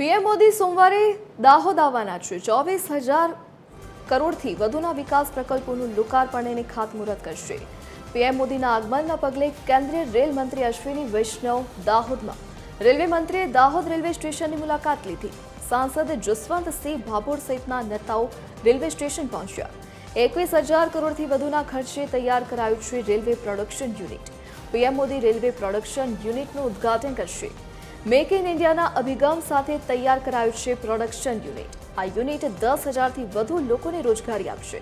PM Modi સોમવારે દાહોદ આવવાના છે। 24,000 કરોડથી વધુના વિકાસ પ્રકલ્પોનું લોકાર્પણ અને ખાતમુહૂર્ત કરશે। પીએમ મોદીના આગમનના પગલે કેન્દ્રીય રેલ મંત્રી અશ્વિની વૈષ્ણવ દાહોદમાં, રેલવે મંત્રીએ દાહોદ રેલવે સ્ટેશનની મુલાકાત લીધી। સાંસદ જસવંતસિંહ ભાભોર સહિતના નેતાઓ રેલવે સ્ટેશન પહોંચ્યા। 21,000 કરોડથી વધુના ખર્ચે તૈયાર કરાયું છે railway production unit. PM Modi railway production યુનિટનું ઉદ્ઘાટન કરશે। મેક ઇન ઇન્ડિયાના અભિગમ સાથે તૈયાર કરાયું છે પ્રોડક્શન યુનિટ। આ યુનિટ 10,000થી વધુ લોકોને રોજગારી આપશે।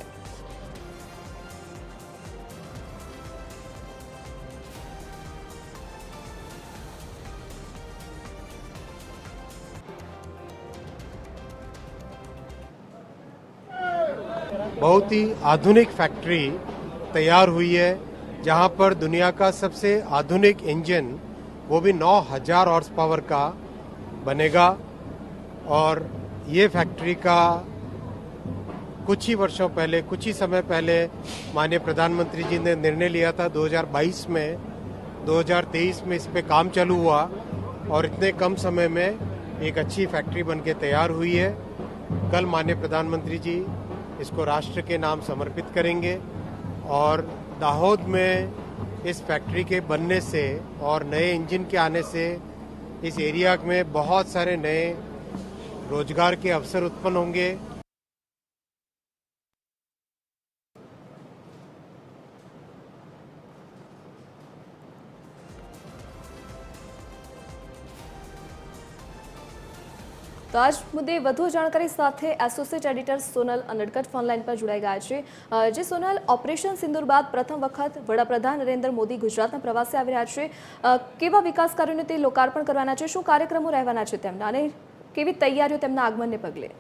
बहुत ही आधुनिक फैक्ट्री तैयार हुई है, जहां पर दुनिया का सबसे आधुनिक इंजन वो भी 9,000 हॉर्स पावर का बनेगा। और ये फैक्ट्री का कुछ ही वर्षों पहले, कुछ ही समय पहले माननीय प्रधानमंत्री जी ने निर्णय लिया था। 2022 में, 2023 में इस पे काम चालू हुआ और इतने कम समय में एक अच्छी फैक्ट्री बनके तैयार हुई है। कल माननीय प्रधानमंत्री जी इसको राष्ट्र के नाम समर्पित करेंगे और दाहोद में इस फैक्ट्री के बनने से और नए इंजन के आने से इस एरिया में बहुत सारे नए रोजगार के अवसर उत्पन्न होंगे। તો આજ મુદ્દે વધુ જાણકારી સાથે associate editor Sonal Anadkat phone line પર જોડાઈ ગયા છે। જે સોનલ, ઓપરેશન સિંદૂર બાદ પ્રથમ વખત વડાપ્રધાન નરેન્દ્ર મોદી ગુજરાતના પ્રવાસે આવી રહ્યા છે। કેવા વિકાસ કાર્યોને તે લોકાર્પણ કરવાના છે, શું કાર્યક્રમો રહેવાના છે તેમના, અને કેવી તૈયારીઓ તેમના આગમનને પગલે?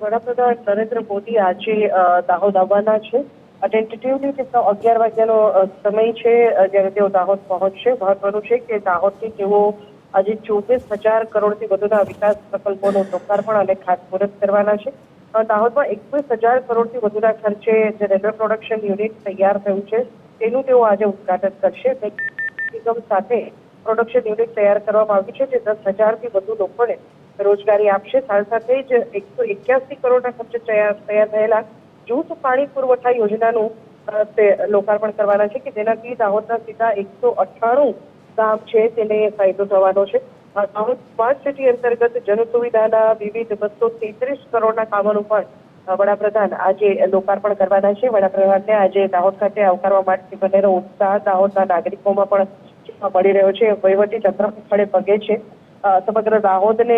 વડાપ્રધાન નરેન્દ્ર મોદી આજે દાહોદ આવવાના છે। ટેન્ટેટિવલી તેમનો 11 વાગ્યાનો સમય છે જ્યારે તેઓ દાહોદ પહોંચશે। મહત્વનું છે કે દાહોદથી તેઓ આજે 24,000 કરોડથી વધુના વિકાસ પ્રકલ્પોનું લોકાર્પણ અને ખાતમુહૂર્ત કરવાના છે। દાહોદમાં 21,000 કરોડથી વધુના ખર્ચે જે રેલવે પ્રોડક્શન યુનિટ તૈયાર થયું છે તેનું તેઓ આજે ઉદ્ઘાટન કરશે। નિગમ સાથે પ્રોડક્શન યુનિટ તૈયાર કરવામાં આવ્યું છે, જે 10,000થી વધુ લોકોને રોજગારી આપશે। સાથે જ 181 કરોડના ખર્ચે તૈયાર થયેલા જૂથ પાણી પુરવઠા યોજનાનું તે લોકાર્પણ કરવાના છે, કે જેનાથી દાહોદના સીધા 198 ગામ છે તેને ફાયદો થવાનો છે। દાહોદ સ્માર્ટ સિટી અંતર્ગત જનસુવિધાના વિવિધ 233 કરોડના કામોનું પણ વડાપ્રધાન આજે લોકાર્પણ કરવાના છે। વડાપ્રધાનને આજે દાહોદ ખાતે આવકારવા માટે બનેલો ઉત્સાહ દાહોદના નાગરિકોમાં પણ જોવા મળી રહ્યો છે। વહીવટી તંત્ર ખડે પગે છે। સમગ્ર દાહોદને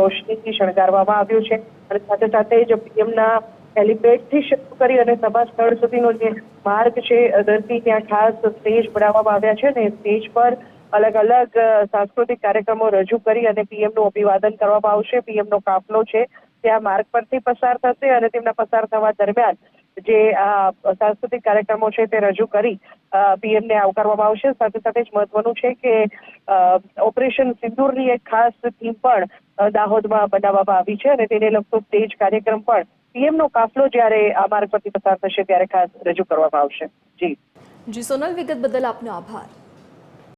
રોશનીથી શણગારવામાં આવ્યું છે અને સાથે સાથે જ પીએમના હેલિપેડથી શરૂ કરી અને સભા સ્થળ સુધીનો જે માર્ગ છે દરથી ત્યાં ખાસ સ્ટેજ બનાવવામાં આવ્યા છે અને સ્ટેજ પર અલગ અલગ સાંસ્કૃતિક કાર્યક્રમો રજૂ કરી અને પીએમનું અભિવાદન કરવામાં આવશે। પીએમનો કાફલો છે ત્યાં માર્ગ પરથી પસાર થશે અને તેમના પસાર થવા દરમિયાન જે સાંસ્કૃતિક કાર્યક્રમો છે તે રજૂ કરી પીએમને આવકારવામાં આવશે। સાથે સાથે જ મહત્વનું છે કે ઓપરેશન સિંદૂરની એક ખાસ થીમ પણ દાહોદમાં બનાવવામાં આવી છે અને તેને લગતો સ્ટેજ કાર્યક્રમ પણ પીએમનો કાફલો જ્યારે આ માર્ગ પરથી પસાર થશે ત્યારે ખાસ રજૂ કરવામાં આવશે। જી સોનલ, વિગત બદલ આપનો આભાર।